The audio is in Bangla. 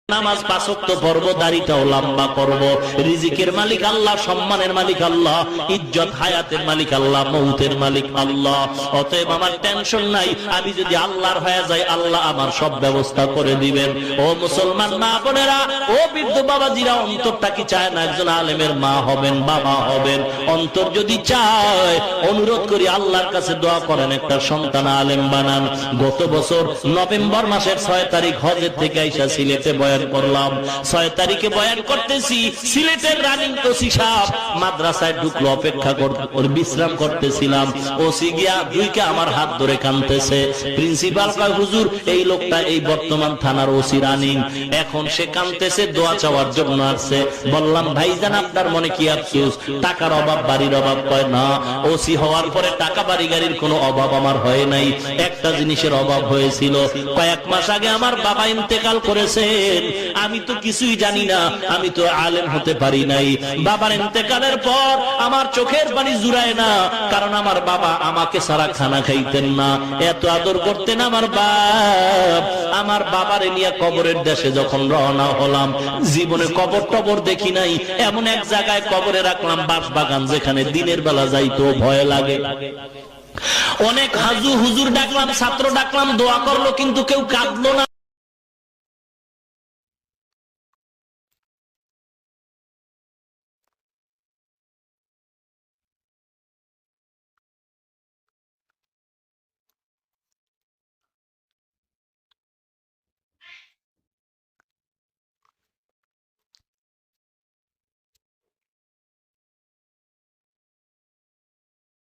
নামাজ পাঁচ ওয়াক্ত পড়ব, দাড়িটাও লম্বা করব। রিজিকের মালিক আল্লাহ, সম্মানের মালিক আল্লাহ, ইজ্জত হায়াতের মালিক আল্লাহ, মৌতের মালিক আল্লাহ। অতএব আমার টেনশন নাই, আমি যদি আল্লাহর হয়ে যাই আল্লাহ আমার সব ব্যবস্থা করে দিবেন। ও মুসলমান মা বোনেরা, ও বৃদ্ধ বাবাজিরা, অন্তরটা কি চায় না একজন আলেমের মা হবেন, বাবা হবেন? অন্তর যদি চায়, অনুরোধ করি আল্লাহর কাছে দোয়া করেন, একটা সন্তান আলেম বানান। গত বছর নভেম্বর মাসের 6 তারিখ হজের থেকে আইসা সিলেটে বয়ান করলাম। 6 তারিখে বয়ান করতেছি, সিলেটের রানিং ওসি সাহেব মাদ্রাসায় ঢুকলো, অপেক্ষা করে বিশ্রাম করতেছিলাম। ওসি গিয়া দুইকে আমার হাত ধরে কাঁদতেছে। প্রিন্সিপাল কয়, হুজুর এই লোকটা এই বর্তমান থানার ওসি রানিং, এখন সে কাঁদতেছে, দোয়া চাওয়ার জন্য আসছে। বললাম, ভাইজান আপনার মনে কি আফসোস, টাকার অভাব, বাড়ির অভাব? কয় না, ওসি হওয়ার পরে টাকা বাড়ি গাড়ির কোনো অভাব আমার হয় নাই, একটা জিনিসের অভাব হয়েছিল। কয়েক মাস আগে আমার বাবা ইন্তেকাল করেছেন, আমি তো কিছুই জানি না, আমি তো আলেম হতে পারি নাই। বাবার ইন্তেকালের পর আমার চোখের পানি জুড়ায় না, কারণ আমার বাবা আমাকে সারা খানা খাইতেন না, এত আদর করতেন আমার বাপ। আমার বাবারে নিয়ে কবরের দেশে যখন রওনা হলাম, জীবনে কবর টবর দেখি নাই, এমন এক জায়গায় কবরে রাখলাম, বাঁশ বাগান, যেখানে দিনের বেলা যাইতো ভয় লাগে। অনেক হাজু হুজুর ডাকলাম, ছাত্র ডাকলাম, দোয়া করলো, কিন্তু কেউ কাঁদলো না।